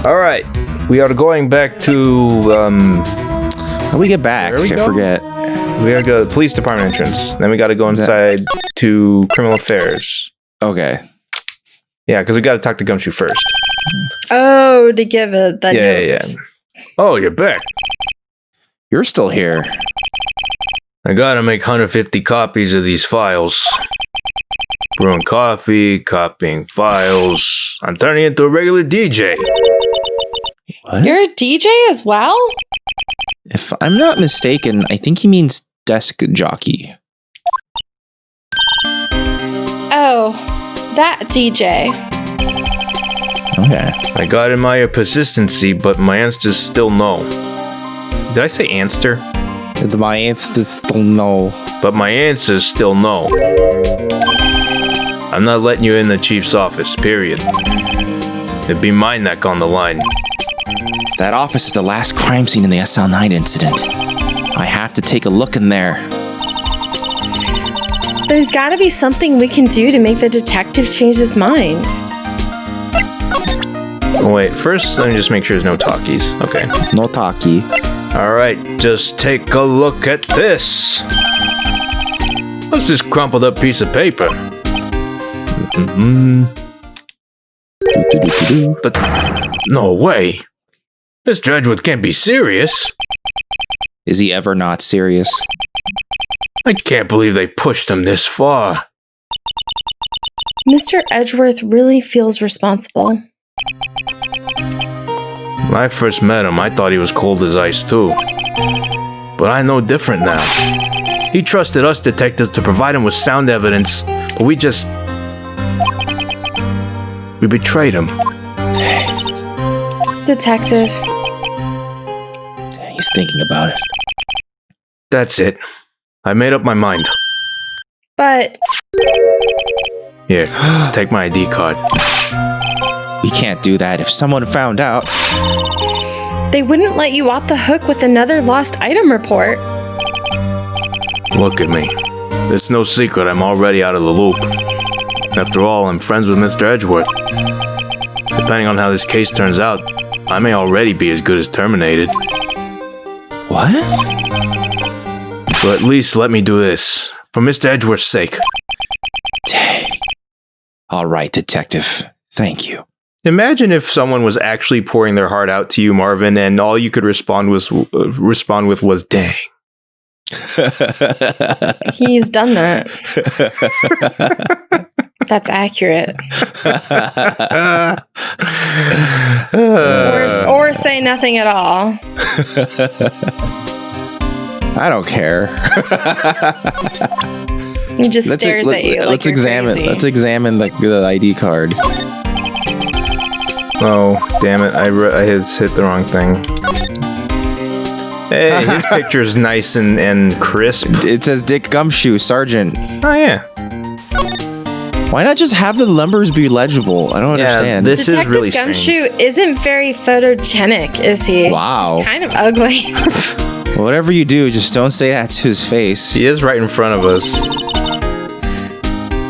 All right, we are going back to How do we get back? I forget. We gotta go to the police department entrance. Then we gotta go inside to criminal affairs. Okay. Yeah, because we gotta talk to Gumshoe first. Oh, to give it that note. Yeah. Oh, you're back. You're still here. I gotta make 150 copies of these files. Brewing coffee, copying files. I'm turning into a regular DJ. What? You're a DJ as well? If I'm not mistaken, I think he means desk jockey. Oh, that DJ. Okay. I gotta admire persistency, but my answer's still no. Did I say answer? My answer is still no. But my answer's still no. I'm not letting you in the chief's office, period. It'd be my neck on the line. That office is the last crime scene in the SL9 incident. I have to take a look in there. There's gotta be something we can do to make the detective change his mind. Oh, wait, first let me just make sure there's no talkies. Okay. No talkie. Alright, just take a look at this. What's this crumpled up piece of paper? But no way. Mr. Edgeworth can't be serious. Is he ever not serious? I can't believe they pushed him this far. Mr. Edgeworth really feels responsible. When I first met him, I thought he was cold as ice too. But I know different now. He trusted us detectives to provide him with sound evidence, but we betrayed him. Detective. He's thinking about it. That's it. I made up my mind. But Here, take my ID card. We can't do that. If someone found out... they wouldn't let you off the hook with another lost item report. Look at me. It's no secret I'm already out of the loop. After all, I'm friends with Mr. Edgeworth. Depending on how this case turns out, I may already be as good as terminated. What? So at least let me do this, for Mr. Edgeworth's sake. Dang. All right, detective. Thank you. Imagine if someone was actually pouring their heart out to you, Marvin, and all you could respond with was "dang." He's done that. That's accurate. Or say nothing at all. I don't care. He just stares at you like let's you're examine. crazy. Let's examine the ID card. Oh, damn it! I hit the wrong thing. Hey, his picture's nice and crisp. It says Dick Gumshoe, Sergeant. Oh yeah. Why not just have the numbers be legible? I don't understand. This Detective is really Gumshoe strange. isn't very photogenic, is he? Wow. He's kind of ugly. Whatever you do, just don't say that to his face. He is right in front of us.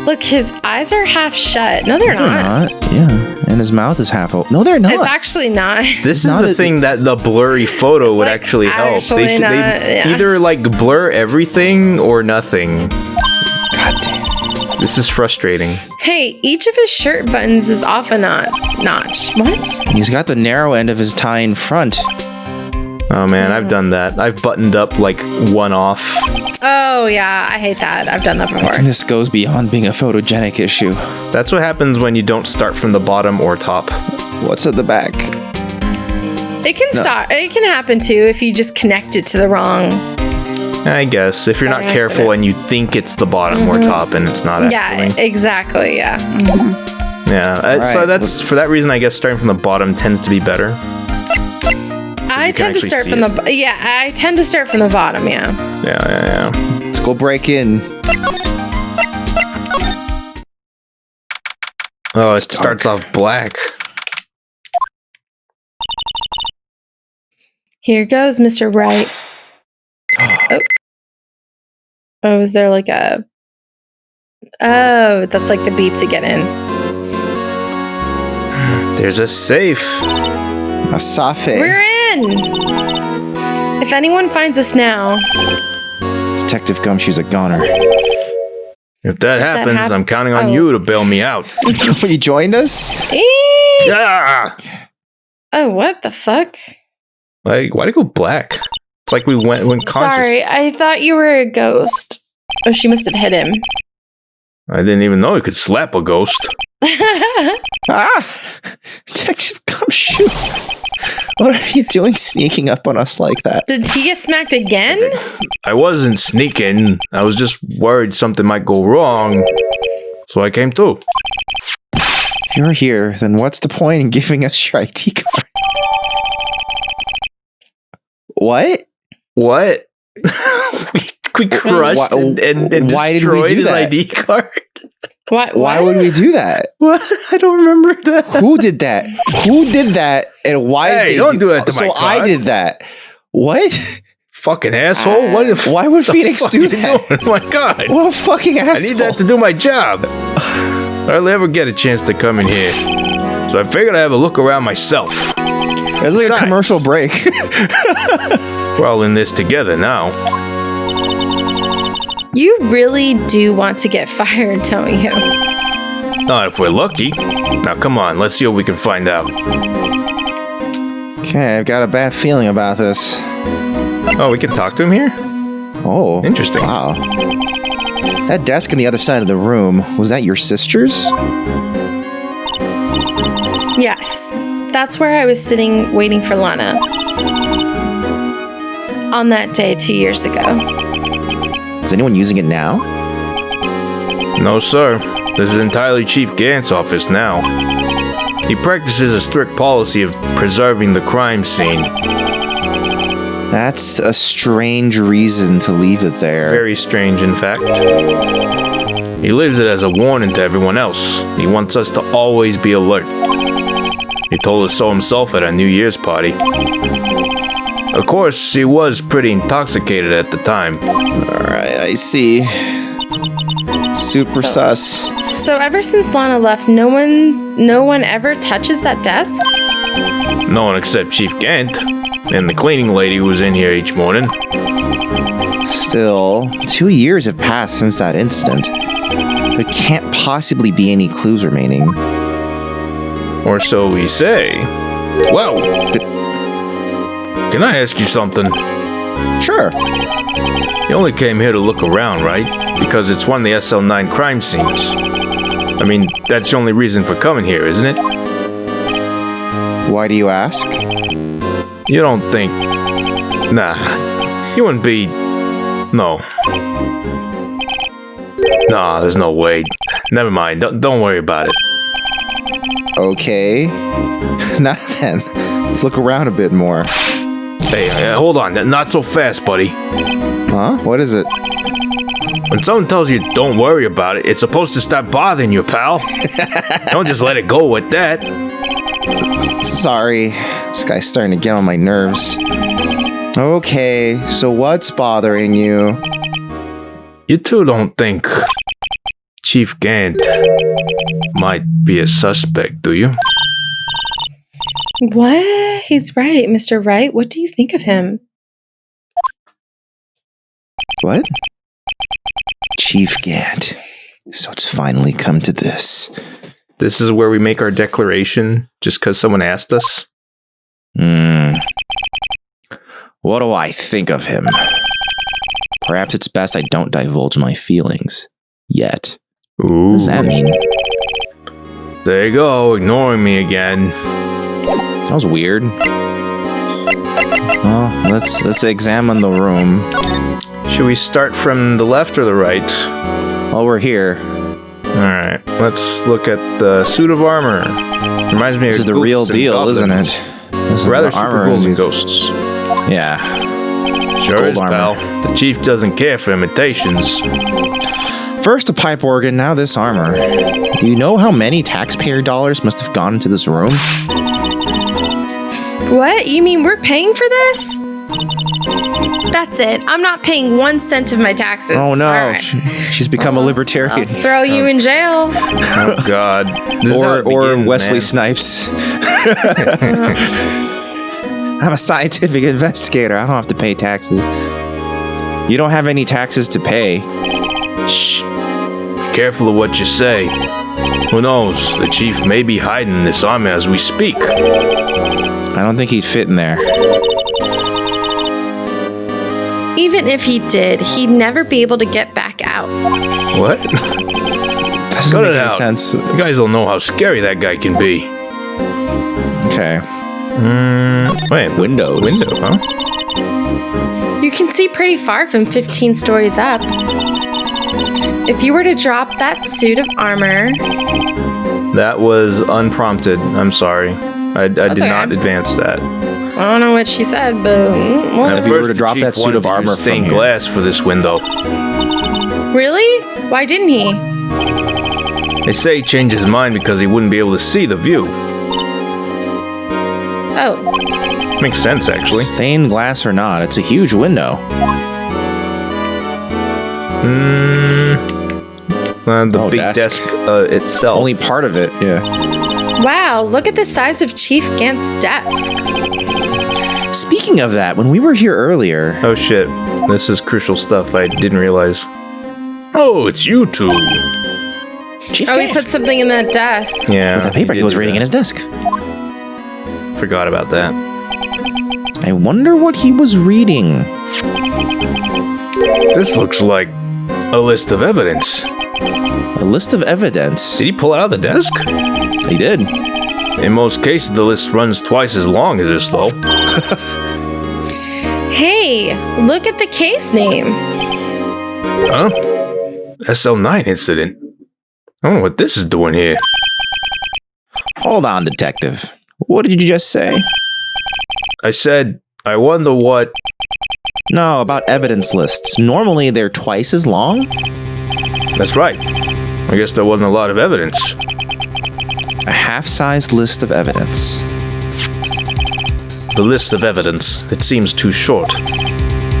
Look, his eyes are half shut. No, they're not. Yeah, and his mouth is half open. No, they're not. It's actually not. This is not the thing that the blurry photo would like actually help. actually They not, yeah. either like blur everything or nothing. God damn. This is frustrating. Hey, each of his shirt buttons is off a notch. What? He's got the narrow end of his tie in front. Oh man, I've done that. I've buttoned up like one off. Oh, yeah, I hate that. I've done that before. And this goes beyond being a photogenic issue. That's what happens when you don't start from the bottom or top. What's at the back? It can start. It can happen too if you just connect it to the wrong. I guess if you're not By careful accident. and you think it's the bottom or top and it's not Yeah, actually. exactly. Yeah. Yeah. So Alright. that's for that reason. I guess starting from the bottom tends to be better. I you can tend to actually start see from it. I tend to start from the bottom. Yeah. Yeah. Let's go break in. Oh, it It's starts dark. off black. Here goes, Mr. Wright. Oh, is there like a... Oh, that's like the beep to get in. There's a safe. Asafe. We're in! If anyone finds us now... Detective Gumshoe's a goner. If that happens, I'm counting on you to bail me out. You joined us? Yeah. Oh, what the fuck? Like, why'd it go black? It's like we went conscious. Sorry, I thought you were a ghost. Oh, she must have hit him. I didn't even know he could slap a ghost. Detective Gumshoe. What are you doing sneaking up on us like that? Did he get smacked again? I wasn't sneaking. I was just worried something might go wrong. So I came too. If you're here, then what's the point in giving us your ID card? What? What? we crushed and destroyed his ID card? Why would we do that? What? I don't remember that. Who did that? Who did that? And why did they don't do that to my So card. I did that. What? Fucking asshole. Why would Phoenix do that? Oh my god. What a fucking asshole. I need that to do my job. I hardly ever get a chance to come in here. So I figured I'd have a look around myself. It's like a commercial break. We're all in this together now. You really do want to get fired, don't you? Not if we're lucky. Now come on, let's see what we can find out. Okay, I've got a bad feeling about this. Oh, we can talk to him here? Oh. Interesting. Wow. That desk on the other side of the room, was that your sister's? Yes. That's where I was sitting waiting for Lana. On that day 2 years ago. Is anyone using it now? No, sir. This is entirely Chief Gant's office now. He practices a strict policy of preserving the crime scene. That's a strange reason to leave it there. Very strange, in fact. He leaves it as a warning to everyone else. He wants us to always be alert. He told us so himself at our New Year's party. Of course, he was pretty intoxicated at the time. Alright, I see. Super sus. So ever since Lana left, no one ever touches that desk? No one except Chief Gant. And the cleaning lady who was in here each morning. Still, 2 years have passed since that incident. There can't possibly be any clues remaining. Or so we say. Wow! Can I ask you something? Sure. You only came here to look around, right? Because it's one of the SL9 crime scenes. I mean, that's the only reason for coming here, isn't it? Why do you ask? You don't think... Nah. You wouldn't be... No. Nah, there's no way. Never mind. Don't worry about it. Okay. Now then, let's look around a bit more. Hey, hold on. Not so fast, buddy. Huh? What is it? When someone tells you don't worry about it, it's supposed to stop bothering you, pal. Don't just let it go with that. Sorry. This guy's starting to get on my nerves. Okay, so what's bothering you? You two don't think Chief Gant might be a suspect, do you? What? He's right, Mr. Wright. What do you think of him? What? Chief Gant. So it's finally come to this. This is where we make our declaration just because someone asked us? What do I think of him? Perhaps it's best I don't divulge my feelings. Yet. Ooh. What does that mean? There you go, ignoring me again. That was weird. Well, let's examine the room. Should we start from the left or the right? While we're here. Alright, let's look at the suit of armor. Reminds me of This is the ghosts real and deal, goblins. isn't it? This is Rather the super armor ghouls and is- ghosts. Yeah. Sure Gold is, armor. pal. The chief doesn't care for imitations. First a pipe organ, now this armor. Do you know how many taxpayer dollars must have gone into this room? What? You mean we're paying for this? That's it. I'm not paying 1 cent of my taxes. Oh no, All right. she's become a I'll libertarian. throw you in jail. Oh God. This is how it Or begins, Wesley man. Snipes. I'm a scientific investigator. I don't have to pay taxes. You don't have any taxes to pay. Shh. Careful of what you say. Who knows? The chief may be hiding in this army as we speak. I don't think he'd fit in there. Even if he did, he'd never be able to get back out. What? Doesn't Cut make it any out. sense. You guys don't know how scary that guy can be. Okay. Wait. Windows. Window, huh? You can see pretty far from 15 stories up. If you were to drop that suit of armor, That was unprompted. I'm sorry. I did okay. not advance that. I don't know what she said, but well, If you were to drop that suit of armor from stained here. glass for this window. really? Why didn't he? They say he changed his mind because he wouldn't be able to see the view. Oh, Makes sense, actually. Stained glass or not, it's a huge window. The big desk. desk itself. Only part of it, yeah. wow, look at the size of Chief Gant's desk. Speaking of that, when we were here earlier, Oh shit. This is crucial stuff I didn't realize. Oh, it's you two. Chief Oh, he Gant, put something in that desk. Yeah. with a paper he did was do reading that. in his desk. Forgot about that. I wonder what he was reading. This looks like a list of evidence. A list of evidence. Did he pull it out of the desk? He did. In most cases, the list runs twice as long as this, though. Hey, look at the case name. Huh? SL9 incident. I don't know what this is doing here. Hold on, detective. What did you just say? I said, I wonder what... No, about evidence lists. Normally, they're twice as long. That's right. I guess there wasn't a lot of evidence. A half-sized list of evidence. The list of evidence, it seems too short.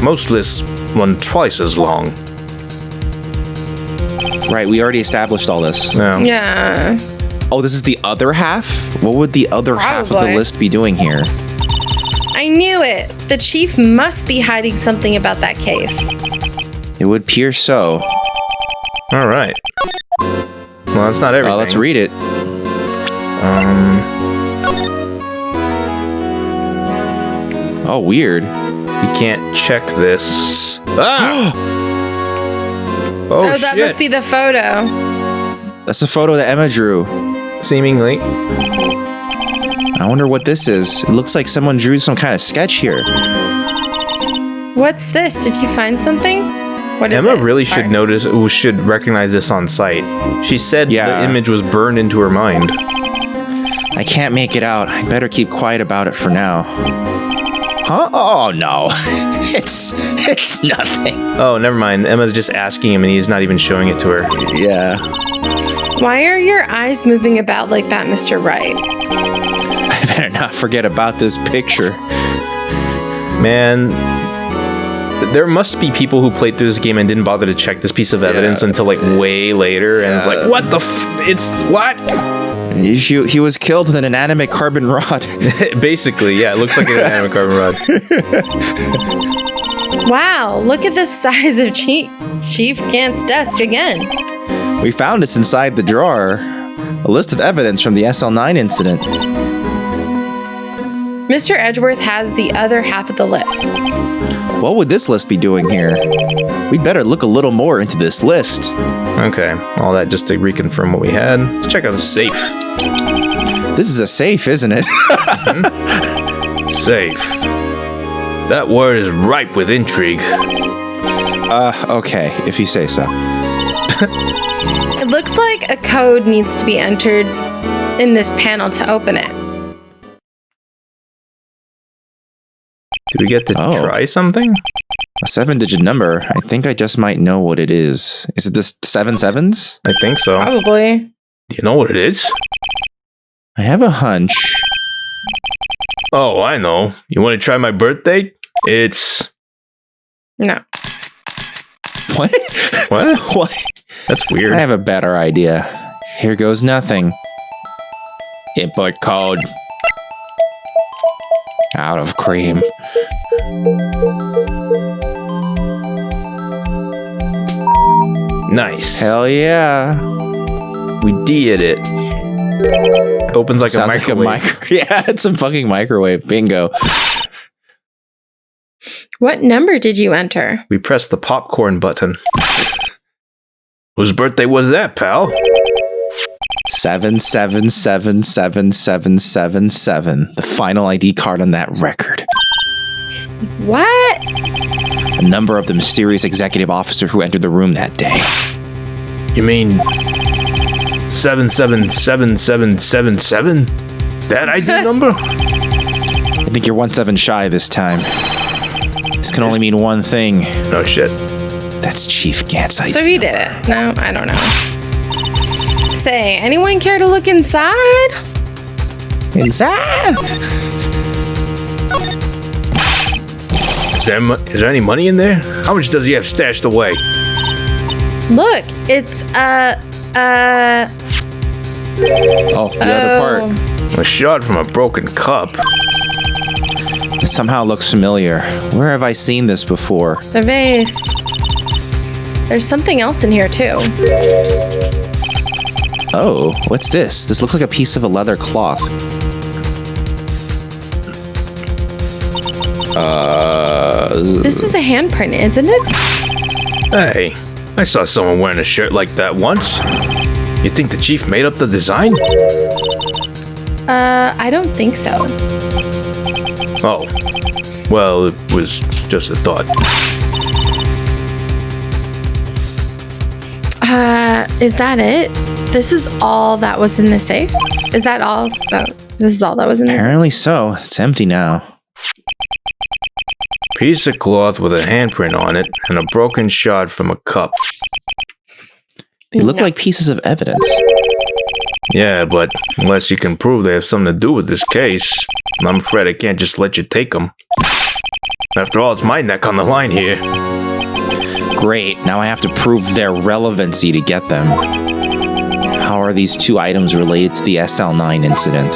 Most lists run twice as long. Right, we already established all this. Yeah. Yeah. Oh, this is the other half? What would the other half of the Probably. list be doing here? I knew it. The chief must be hiding something about that case. It would appear so. All right. Well, that's not everything. Let's read it. Oh, weird. You can't check this. Ah! Oh, Oh, that shit. must be the photo. That's a photo that Emma drew. Seemingly. I wonder what this is. It looks like someone drew some kind of sketch here. What's this? Did you find something? What is Emma it? really should Sorry. should recognize this on sight. She said Yeah. the image was burned into her mind. I can't make it out. I better keep quiet about it for now. Huh? Oh, no. It's nothing. Oh, never mind. Emma's just asking him and he's not even showing it to her. Yeah. Why are your eyes moving about like that, Mr. Wright? I better not forget about this picture. Man, there must be people who played through this game and didn't bother to check this piece of evidence until like way later, and it's like, what the it's what? He was killed with an inanimate carbon rod. Basically, yeah, it looks like an inanimate carbon rod. Wow, look at the size of Chief Gant's desk again. We found this inside the drawer. A list of evidence from the SL9 incident. Mr. Edgeworth has the other half of the list. What would this list be doing here? We'd better look a little more into this list. Okay, all that just to reconfirm what we had. Let's check out the safe. This is a safe, isn't it? Safe. That word is ripe with intrigue. Okay, if you say so. It looks like a code needs to be entered in this panel to open it. Do we get to Oh. try something? A 7-digit number. I think I just might know what it is. Is it this 7 sevens? I think so. Probably. Do you know what it is? I have a hunch. Oh, I know. You want to try my birthday? It's... No. What? What? What? That's weird. I have a better idea. Here goes nothing. Input code. Out of cream. Nice. Hell yeah. We did it. Opens like Sounds a microwave. Yeah, it's a fucking microwave. Bingo. What number did you enter? We pressed the popcorn button. Whose birthday was that, pal? 77777777. The final ID card on that record. What? A number of the mysterious executive officer who entered the room that day. You mean 777777? That ID number? I think you're 17 shy this time. This can only mean one thing. No shit. That's Chief Gant's ID. So he did it. No, I don't know. Say, anyone care to look inside? Inside? Is there any money in there? How much does he have stashed away? Look, it's Oh, the other part. A shot from a broken cup. This somehow looks familiar. Where have I seen this before? The vase. There's something else in here too. Oh, what's this? This looks like a piece of a leather cloth. This is a handprint, isn't it? Hey, I saw someone wearing a shirt like that once. You think the chief made up the design? I don't think so. Oh, well, it was just a thought. Is that it? This is all that was in the safe? Is that all? This is all that was in the safe? Apparently so. It's empty now. Piece of cloth with a handprint on it and a broken shard from a cup. They look like pieces of evidence. Yeah, but unless you can prove they have something to do with this case, I'm afraid I can't just let you take them. After all, it's my neck on the line here. Great. Now I have to prove their relevancy to get them. How are these two items related to the SL9 incident?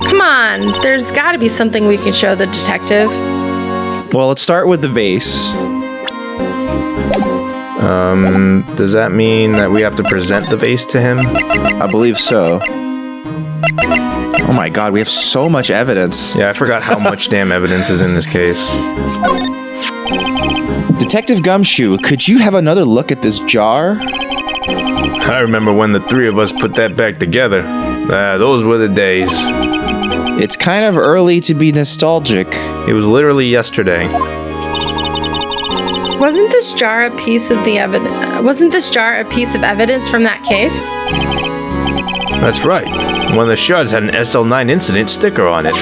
Come on, there's got to be something we can show the detective. Well, let's start with the vase. Does that mean that we have to present the vase to him? I believe so. Oh my god, we have so much evidence. Yeah, I forgot how much damn evidence is in this case. Detective Gumshoe, could you have another look at this jar? I remember when the three of us put that back together. Those were the days. It's kind of early to be nostalgic. It was literally yesterday. Wasn't this jar a piece of the evidence? Wasn't this jar a piece of evidence from that case? That's right. One of the shards had an SL9 incident sticker on it.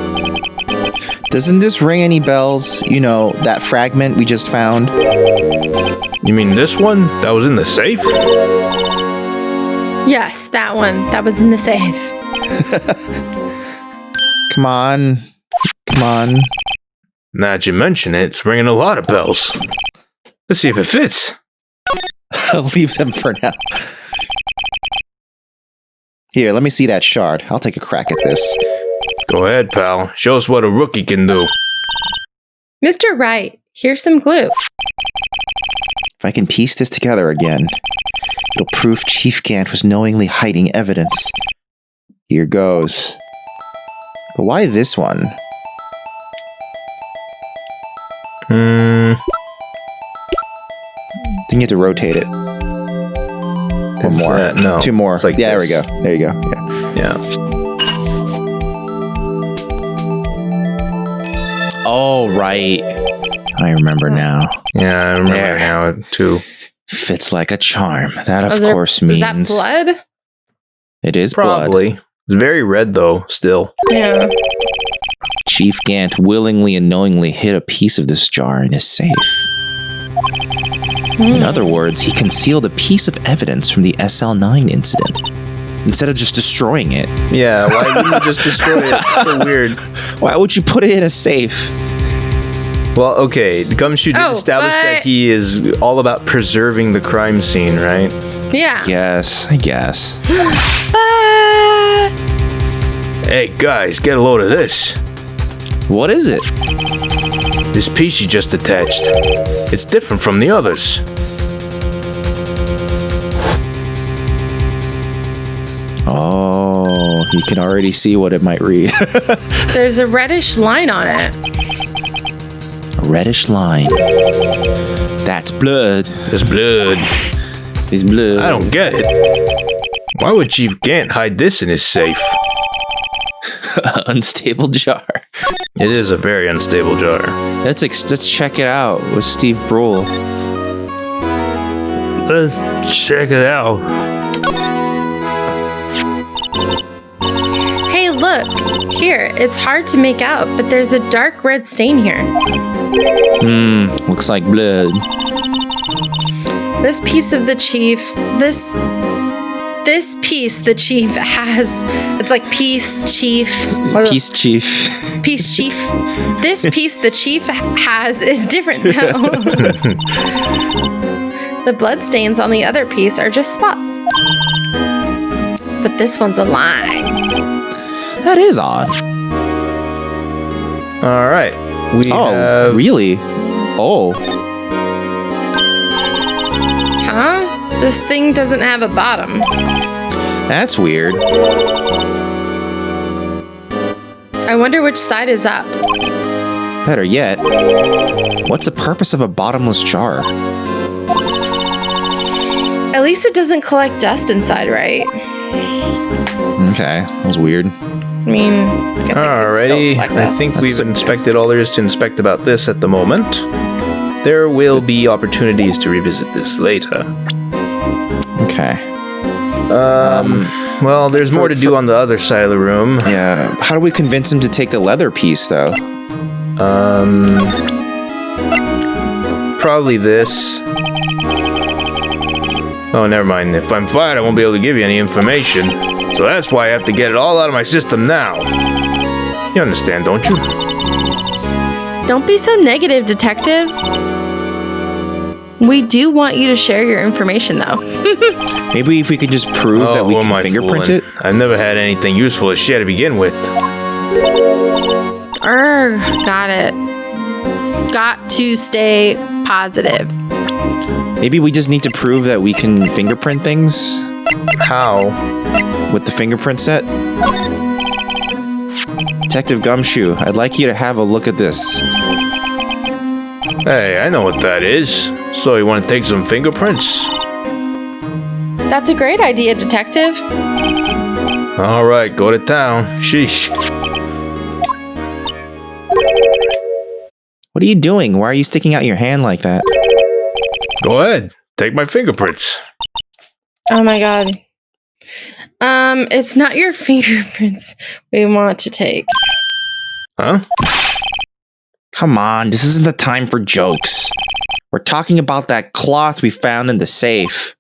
Doesn't this ring any bells? You know, that fragment we just found? You mean this one? That was in the safe? Yes, that one. That was in the safe. Come on. Come on. Now that you mention it, it's ringing a lot of bells. Let's see if it fits. I'll leave them for now. Here, let me see that shard. I'll take a crack at this. Go ahead, pal. Show us what a rookie can do. Mr. Wright, here's some glue. If I can piece this together again, it'll prove Chief Gant was knowingly hiding evidence. Here goes. But why this one? I think you have to rotate it. One more. No. Two more. It's like yeah, this. there we go. There you go. Yeah. Yeah. Oh, right. I remember now. Yeah, I remember There. now, too. Fits like a charm. That, of Is course, means... Is that blood? It is blood. Probably. It's very red, though, still. Yeah. Chief Gant willingly and knowingly hid a piece of this jar in his safe. In other words, he concealed a piece of evidence from the SL9 incident, instead of just destroying it. Yeah, why wouldn't you just destroy it? It's so weird. Why would you put it in a safe? Well, okay, Gumshoe did establish that he is all about preserving the crime scene, right? Yeah. Yes, I guess. Hey, guys, get a load of this. What is it? This piece you just attached. It's different from the others. Oh, you can already see what it might read. There's a reddish line on it. A reddish line. That's blood. There's blood. It's blood. I don't get it. Why would Chief Gant hide this in his safe? Unstable jar. It is a very unstable jar. Let's check it out with Steve Brule. Let's check it out. Hey, look. Here, it's hard to make out, but there's a dark red stain here. Looks like blood. This piece of the chief, this piece the chief has, it's like peace chief. Peace chief. Peace chief. This piece the chief has is different though. The blood stains on the other piece are just spots. But this one's a line. That is odd. All right. We have... really? Oh. Huh? This thing doesn't have a bottom. That's weird. I wonder which side is up. Better yet, what's the purpose of a bottomless jar? At least it doesn't collect dust inside, right? Okay, that was weird. I mean, I guess Alrighty, I think we've inspected all there is to inspect about this at the moment. There will be opportunities to revisit this later. Okay. Well, there's more to do on the other side of the room. Yeah, how do we convince him to take the leather piece, though? Probably this. Oh, never mind. If I'm fired, I won't be able to give you any information. So that's why I have to get it all out of my system now. You understand, don't you? Don't be so negative, detective. We do want you to share your information, though. Maybe if we could just prove that we can fingerprint it? I've never had anything useful to share to begin with. Got it. Got to stay positive. Maybe we just need to prove that we can fingerprint things? How? With the fingerprint set? Detective Gumshoe, I'd like you to have a look at this. Hey, I know what that is. So you want to take some fingerprints? That's a great idea, detective. All right, go to town. Sheesh. What are you doing? Why are you sticking out your hand like that? Go ahead. Take my fingerprints. Oh my god. It's not your fingerprints we want to take. Huh? Come on, this isn't the time for jokes. We're talking about that cloth we found in the safe.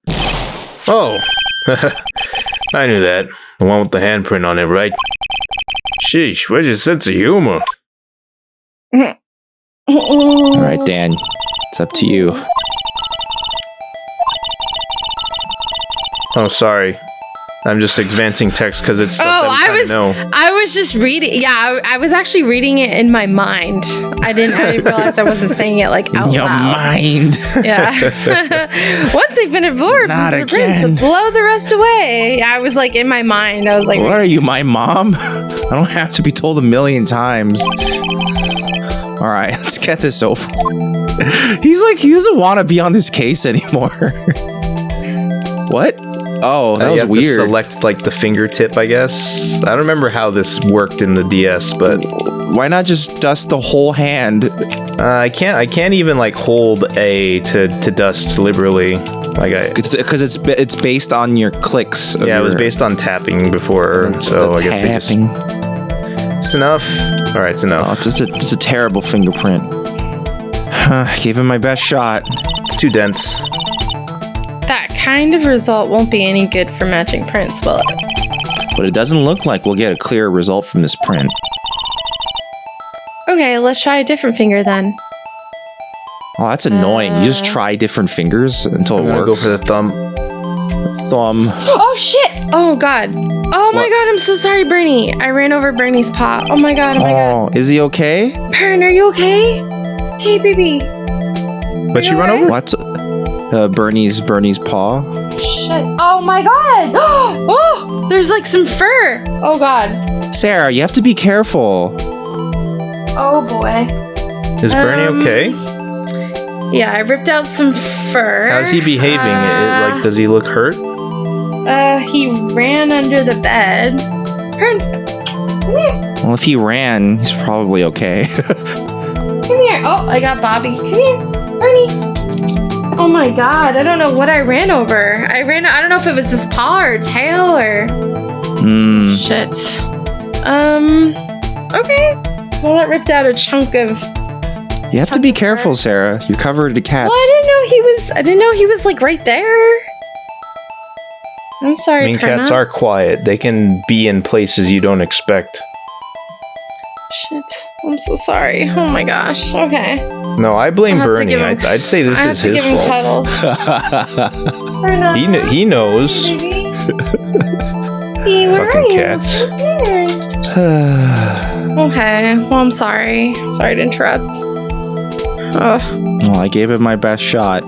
Oh. I knew that. The one with the handprint on it, right? Sheesh, where's your sense of humor? Alright, Dan. It's up to you. Oh, sorry. I'm just advancing text because it's stuff that I was just reading. Yeah, I was actually reading it in my mind. I didn't realize I wasn't saying it like out your loud. Mind. Yeah. Once they've been absorbed Not into the prints, again. blow the rest away. I was like in my mind. I was like, What are you, my mom? I don't have to be told 1,000,000 times. Alright, let's get this over. He's like, he doesn't want to be on this case anymore. What? Oh, that was weird. To select like the fingertip, I guess. I don't remember how this worked in the DS, but why not just dust the whole hand? I can't even like hold A to dust liberally. Like because it's based on your clicks. Yeah, it was based on tapping before, so I guess tapping. It's enough. All right, it's enough. Oh, it's a terrible fingerprint. I gave him my best shot. It's too dense. that kind of result won't be any good for matching prints, will it? But it doesn't look like we'll get a clear result from this print. Okay, let's try a different finger then. Oh, that's annoying. You just try different fingers until I'm it gonna works. go for the thumb. Thumb. Oh shit! Oh god. Oh my What? god, I'm so sorry, Bernie. I ran over Bernie's paw. Oh my god, oh my god. Oh, is he okay? Pern, are you okay? Hey, baby. But you you run alright? over? What? Bernie's paw. Shit. Oh my god. Oh, there's like some fur. Oh god. Sarah, you have to be careful. Oh boy. Is Bernie okay? Yeah, I ripped out some fur. How's he behaving? Like, does he look hurt? He ran under the bed. Pern, come here. Well, if he ran, he's probably okay. Come here. Oh, I got Bobby. Come here. Bernie. Oh my god, I don't know what I ran over. I don't know if it was his paw or tail or... Shit. Okay. Well, that ripped out a chunk of... You have to be careful, Sarah. You're covered in cats. Well, I didn't know he was like right there. I'm sorry, I mean, Perna. cats are quiet. They can be in places you don't expect. Shit. I'm so sorry. Oh my gosh. Okay. No, I blame I'll have to Bernie. give him- I'd say this I have is to his give him fault. cuddles. Perna. He knows. Baby. Hey, where Fucking are you? cats. Here. Okay. Well, I'm sorry. Sorry to interrupt. Well, I gave it my best shot.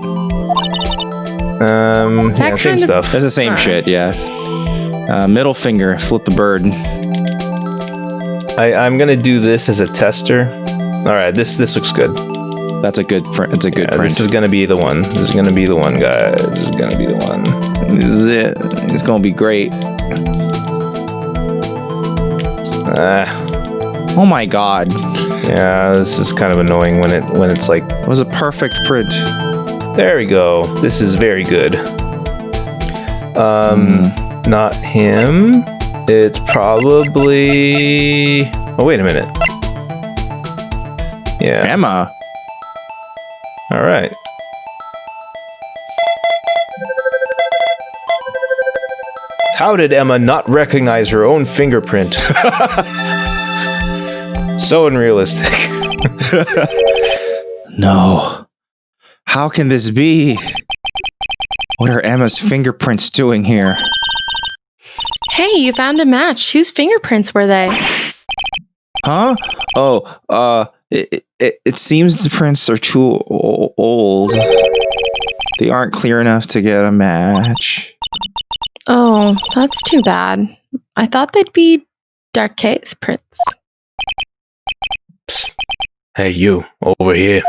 Yeah, That same kind of- stuff. That's the same Alright. shit, yeah. Middle finger, flip the bird. I'm gonna do this as a tester. All right, this looks good. That's a good print. It's a good print. This is gonna be the one. This is gonna be the one, guys. This is gonna be the one. This is it. It's gonna be great. Oh my god. Yeah, this is kind of annoying when it's like, It was a perfect print. there we go. This is very good. Not him. It's probably. Oh, wait a minute. Yeah. Emma. All right. How did Emma not recognize her own fingerprint? So unrealistic. No. How can this be? What are Emma's fingerprints doing here? Hey, you found a match. Whose fingerprints were they? Huh? Oh, it seems the prints are too old. They aren't clear enough to get a match. Oh, that's too bad. I thought they'd be Darkay's prints. Psst. Hey, you, over here.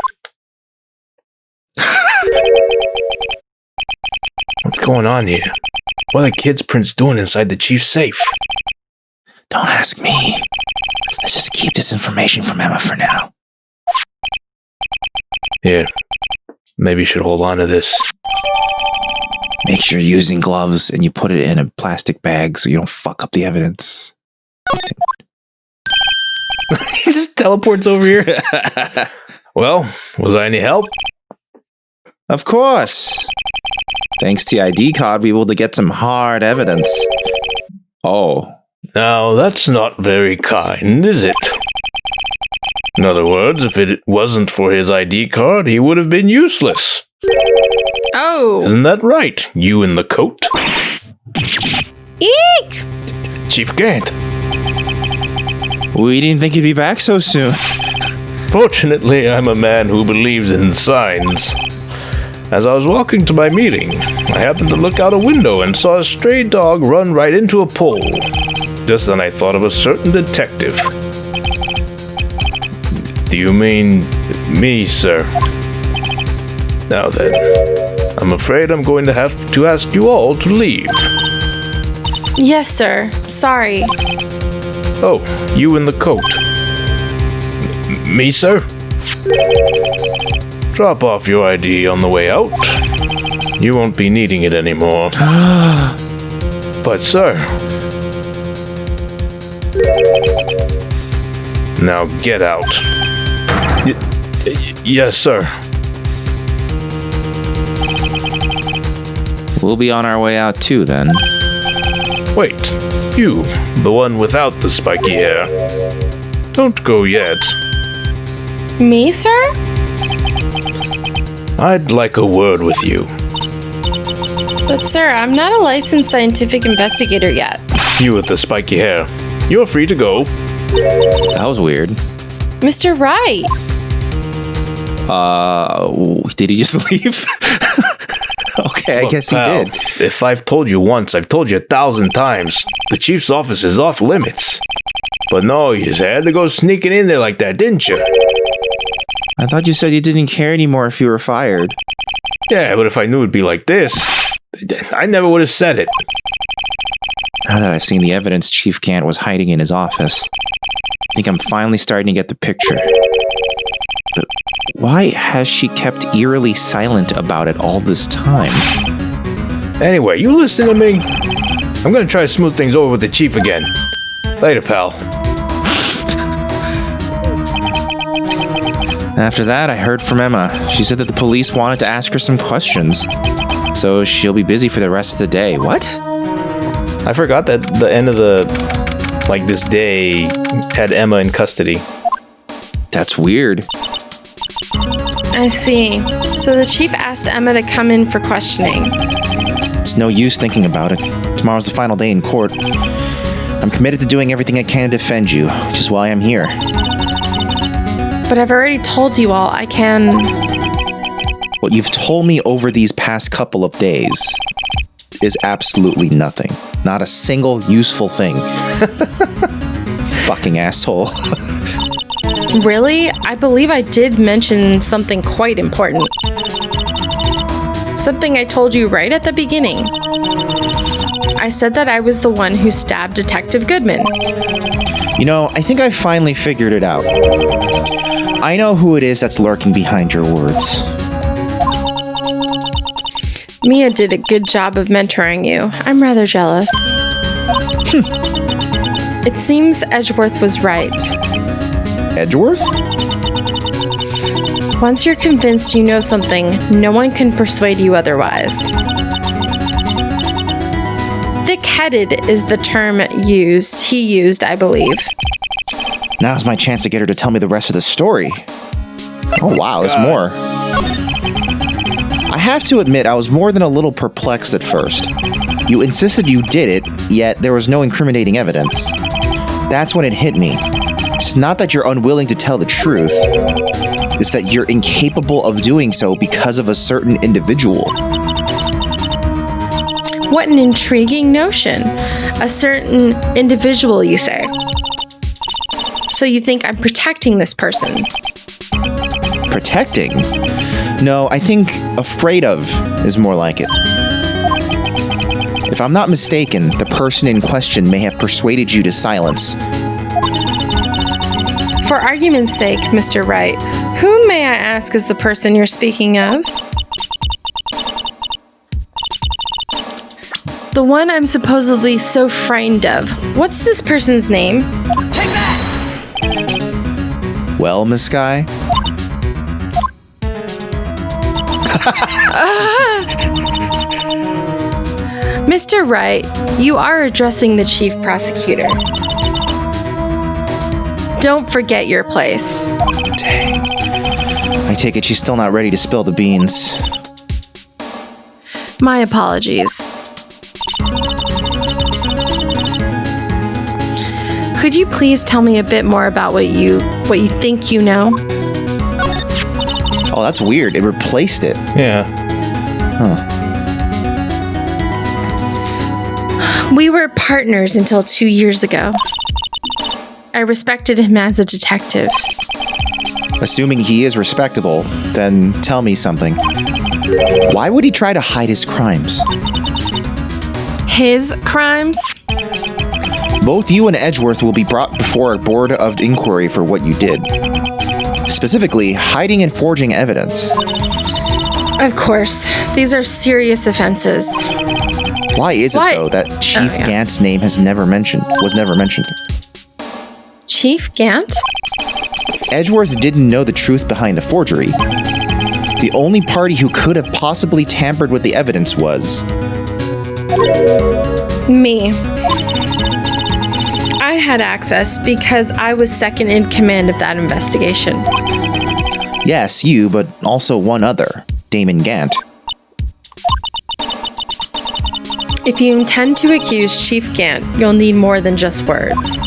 What's going on here? What are the kids' prints doing inside the chief's safe? Don't ask me. Let's just keep this information from Emma for now. Here, maybe you should hold on to this. Make sure you're using gloves and you put it in a plastic bag so you don't fuck up the evidence. He just teleports over here. Well, was I any help? Of course. Thanks to the ID card, we were able to get some hard evidence. Oh. Now, that's not very kind, is it? In other words, if it wasn't for his ID card, he would have been useless. Oh! Isn't that right, you in the coat? Eek! Chief Gant. We didn't think you'd be back so soon. Fortunately, I'm a man who believes in signs. As I was walking to my meeting, I happened to look out a window and saw a stray dog run right into a pole. Just then I thought of a certain detective. Do you mean me, sir? Now then, I'm afraid I'm going to have to ask you all to leave. Yes, sir. Sorry. Oh, you in the coat. Me, sir? Drop off your ID on the way out. You won't be needing it anymore. But, sir... Now get out. Yes, sir. We'll be on our way out too, then. Wait, you, the one without the spiky hair. Don't go yet. Me, sir? I'd like a word with you. But sir, I'm not a licensed scientific investigator yet. You with the spiky hair. You're free to go. That was weird. Mr. Wright! Did he just leave? Okay, Look, I guess he pal, did. If I've told you once, I've told you 1,000 times. The chief's office is off limits. But no, you just had to go sneaking in there like that, didn't you? I thought you said you didn't care anymore if you were fired. Yeah, but if I knew it'd be like this, I never would have said it. Now that I've seen the evidence Chief Gant was hiding in his office, I think I'm finally starting to get the picture. But why has she kept eerily silent about it all this time? Anyway, you listen to me? I'm gonna try to smooth things over with the chief again. Later, pal. After that, I heard from Emma. She said that the police wanted to ask her some questions. So she'll be busy for the rest of the day. What? I forgot that the end of this day had Emma in custody. That's weird. I see. So the chief asked Emma to come in for questioning. It's no use thinking about it. Tomorrow's the final day in court. I'm committed to doing everything I can to defend you, which is why I'm here. But I've already told you all I can... What you've told me over these past couple of days is absolutely nothing. Not a single useful thing. Fucking asshole. Really? I believe I did mention something quite important. Something I told you right at the beginning. I said that I was the one who stabbed Detective Goodman. You know, I think I finally figured it out. I know who it is that's lurking behind your words. Mia did a good job of mentoring you. I'm rather jealous. It seems Edgeworth was right. Edgeworth? Once you're convinced you know something, no one can persuade you otherwise. Thick-headed is the term he used, I believe. Now's my chance to get her to tell me the rest of the story. Oh wow, there's more. I have to admit, I was more than a little perplexed at first. You insisted you did it, yet there was no incriminating evidence. That's when it hit me. It's not that you're unwilling to tell the truth. It's that you're incapable of doing so because of a certain individual. What an intriguing notion. A certain individual, you say. So you think I'm protecting this person? Protecting? No, I think afraid of is more like it. If I'm not mistaken, the person in question may have persuaded you to silence. For argument's sake, Mr. Wright, whom may I ask is the person you're speaking of? The one I'm supposedly so frightened of. What's this person's name? Take that! Well, Miss Sky? Mr. Wright, you are addressing the chief prosecutor. Don't forget your place. Dang. I take it she's still not ready to spill the beans. My apologies. Could you please tell me a bit more about what you think you know? Oh, that's weird. It replaced it. Yeah. Huh. We were partners until 2 years ago. I respected him as a detective. Assuming he is respectable, then tell me something. Why would he try to hide his crimes? His crimes? Both you and Edgeworth will be brought before a board of inquiry for what you did. Specifically, hiding and forging evidence. Of course. These are serious offenses. Why is it, though, that Chief Gant's name was never mentioned? Chief Gant? Edgeworth didn't know the truth behind the forgery. The only party who could have possibly tampered with the evidence was... me. I had access because I was second in command of that investigation. Yes, you, but also one other, Damon Gant. If you intend to accuse Chief Gant, you'll need more than just words.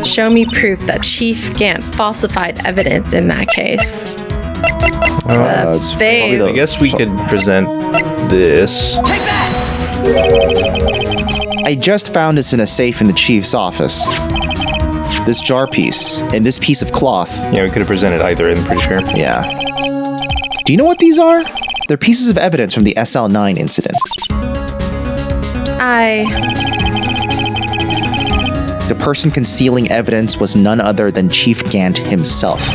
Show me proof that Chief Gant falsified evidence in that case. It's probably I guess we could present this. I just found this in a safe in the chief's office. This jar piece and this piece of cloth. Yeah, we could have presented either, I'm pretty sure. Yeah. Do you know what these are? They're pieces of evidence from the SL9 incident. The person concealing evidence was none other than Chief Gant himself.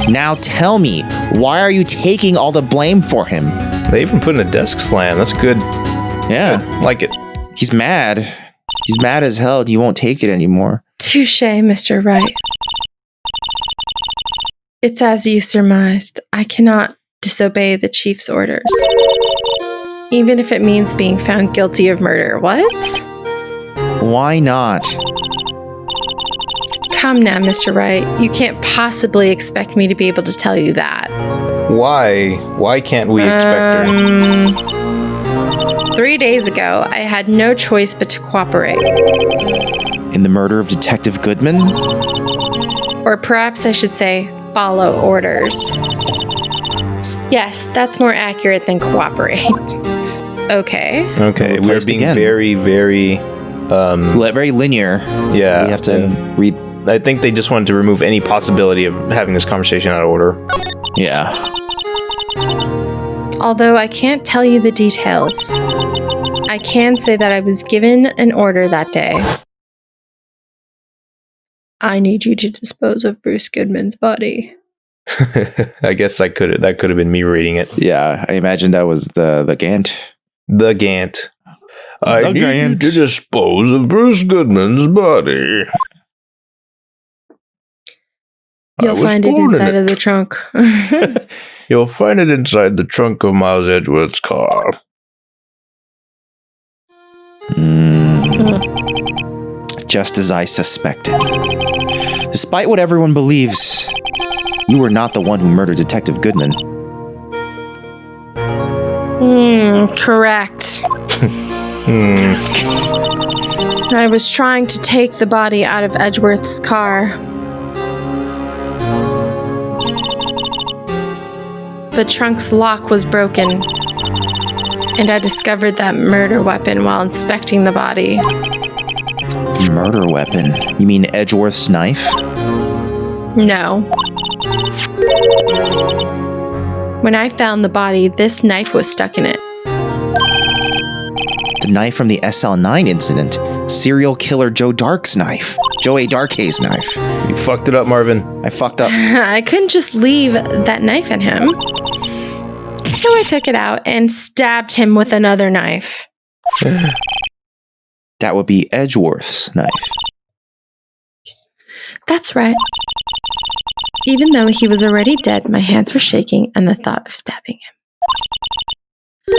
Now tell me, why are you taking all the blame for him? They even put in a desk slam. That's good. Yeah. Good. Like it. He's mad. He's mad as hell. He won't take it anymore. Touché, Mr. Wright. It's as you surmised. I cannot disobey the chief's orders. Even if it means being found guilty of murder. What? Why not? Come now, Mr. Wright. You can't possibly expect me to be able to tell you that. Why? Why can't we expect her? 3 days ago, I had no choice but to cooperate. In the murder of Detective Goodman? Or perhaps I should say, follow orders. Yes, that's more accurate than cooperate. Okay. Okay, we're Replaced being again. very, very... It's very linear. yeah. We have to read. I think they just wanted to remove any possibility of having this conversation out of order. Yeah. Although I can't tell you the details, I can say that I was given an order that day. I need you to dispose of Bruce Goodman's body. I guess that could have been me reading it. Yeah, I imagine that was the Gant. The Gant. I The need Gant. you to dispose of Bruce Goodman's body. You'll find it inside of the trunk. You'll find it inside the trunk of Miles Edgeworth's car. Just as I suspected. Despite what everyone believes, you were not the one who murdered Detective Goodman. Correct. I was trying to take the body out of Edgeworth's car. The trunk's lock was broken, and I discovered that murder weapon while inspecting the body. Murder weapon? You mean Edgeworth's knife? No. When I found the body, this knife was stuck in it. The knife from the SL9 incident. Serial killer Joe Dark's knife. Joe A. Darkay's knife. You fucked it up, Marvin. I fucked up. I couldn't just leave that knife in him. So I took it out and stabbed him with another knife. That would be Edgeworth's knife. That's right. Even though he was already dead, my hands were shaking and the thought of stabbing him.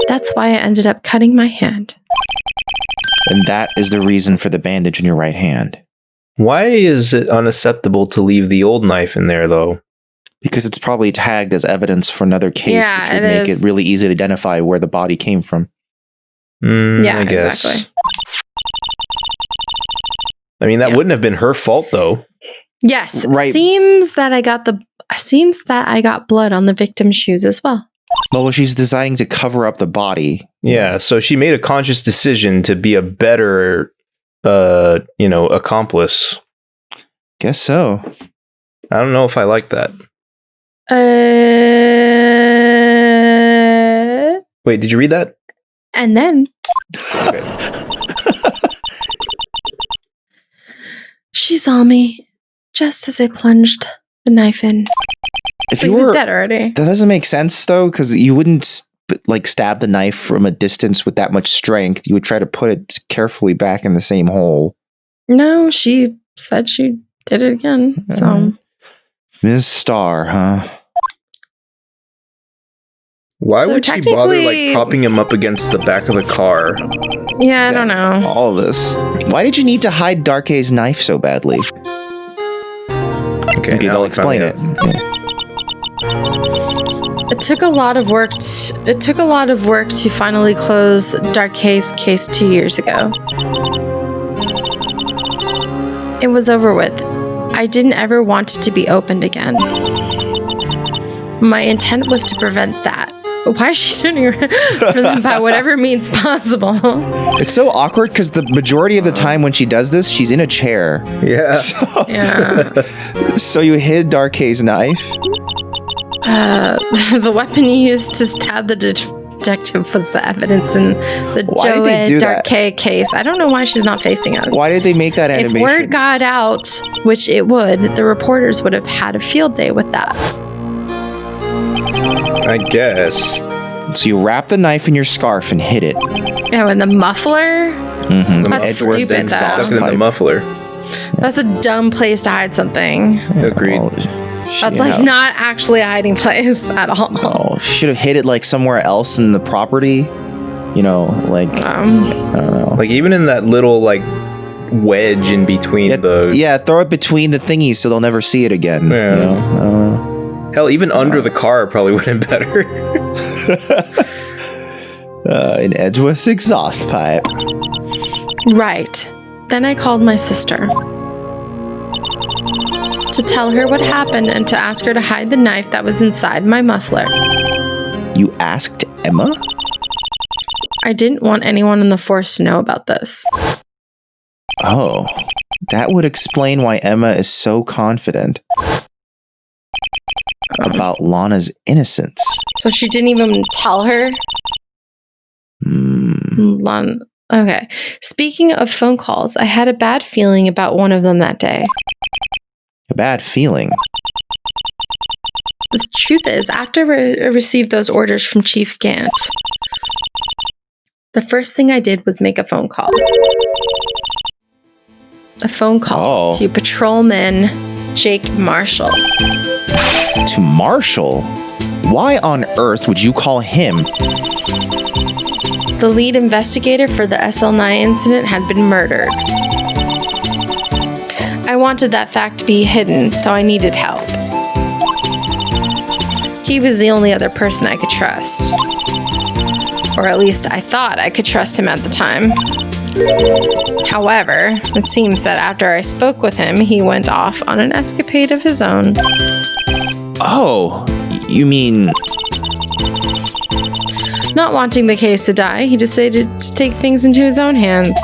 That's why I ended up cutting my hand. And that is the reason for the bandage in your right hand. Why is it unacceptable to leave the old knife in there, though? Because it's probably tagged as evidence for another case, Yeah, which would it make is. it really easy to identify where the body came from. Yeah, I guess. exactly. I mean, that Yeah. wouldn't have been her fault, though. Yes, Right. seems that I got blood on the victim's shoes as well. Well, she's deciding to cover up the body. Yeah, so she made a conscious decision to be a better, accomplice. Guess so. I don't know if I like that. Wait, did you read that? And then she saw me just as I plunged the knife in. If So you he was were, dead already. that doesn't make sense though, because you wouldn't stab the knife from a distance with that much strength. You would try to put it carefully back in the same hole. No, she said she did it again. So Ms. Starr, huh? Why So would she bother technically- propping him up against the back of the car? yeah, I don't know. All of this. Why did you need to hide Darkay's knife so badly? Okay, Okay, now they'll we explain finally it. have- Yeah. took a lot of work. It took a lot of work to finally close Darkay's case 2 years ago. It was over with. I didn't ever want it to be opened again. My intent was to prevent that. Why is she turning around by whatever means possible? It's so awkward because the majority of the time when she does this, she's in a chair. Yeah. So you hid Darkay's knife? The weapon you used to stab the detective was the evidence in the Joe Darkay case. I don't know why she's not facing us. Why did they make that animation? If word got out, which it would, the reporters would have had a field day with that. I guess. So you wrapped the knife in your scarf and hid it. Oh, and the muffler? Mm-hmm. That's stupid, though. Stuck in the muffler. That's a dumb place to hide something. Agreed. Well, That's like not actually a hiding place at all. Oh, she should have hid it like somewhere else in the property. You know, like I don't know. Like even in that little like wedge in between throw it between the thingies so they'll never see it again. Yeah. You know? I don't know. Hell, even under the car probably would have been better. An Edgeworth exhaust pipe. Right. Then I called my sister to tell her what happened and to ask her to hide the knife that was inside my muffler. You asked Emma? I didn't want anyone in the force to know about this. Oh, that would explain why Emma is so confident about Lana's innocence. So she didn't even tell her? Lana. Okay. Speaking of phone calls, I had a bad feeling about one of them that day. A bad feeling? The truth is, after I received those orders from Chief Gant, the first thing I did was make a phone call. A phone call to Patrolman Jake Marshall. To Marshall? Why on earth would you call him? The lead investigator for the SL9 incident had been murdered. I wanted that fact to be hidden, so I needed help. He was the only other person I could trust. Or at least I thought I could trust him at the time. However, it seems that after I spoke with him, he went off on an escapade of his own. Oh, you mean... Not wanting the case to die, he decided to take things into his own hands.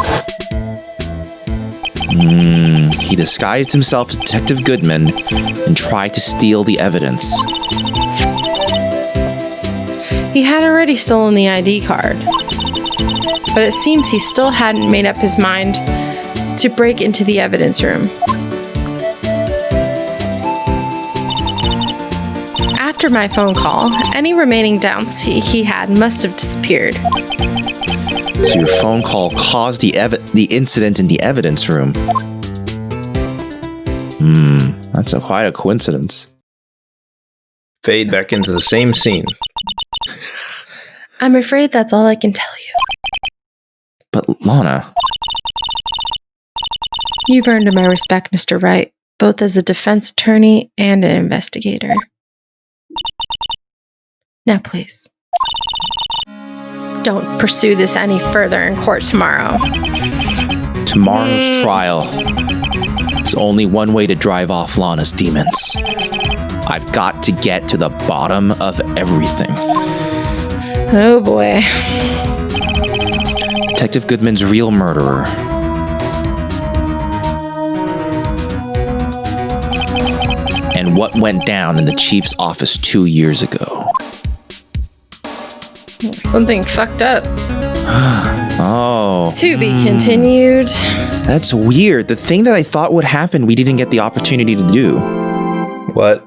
He disguised himself as Detective Goodman and tried to steal the evidence. He had already stolen the ID card. But it seems he still hadn't made up his mind to break into the evidence room. After my phone call, any remaining doubts he had must have disappeared. So your phone call caused the incident in the evidence room. That's quite a coincidence. Fade back into the same scene. I'm afraid that's all I can tell you. But Lana... You've earned my respect, Mr. Wright, both as a defense attorney and an investigator. Now, please, don't pursue this any further in court tomorrow. Tomorrow's trial. There's only one way to drive off Lana's demons. I've got to get to the bottom of everything. Oh boy. Detective Goodman's real murderer. And what went down in the chief's office 2 years ago. Something fucked up. Oh. To be continued. That's weird. The thing that I thought would happen, we didn't get the opportunity to do. What?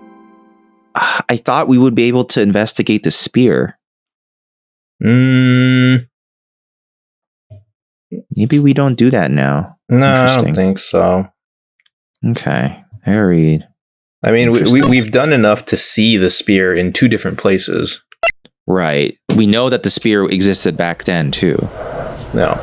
I thought we would be able to investigate the spear. No, Maybe we don't do that now. I don't think so. Okay. Harry. I mean, we've done enough to see the spear in 2 different places. Right. We know that the spear existed back then, too. No.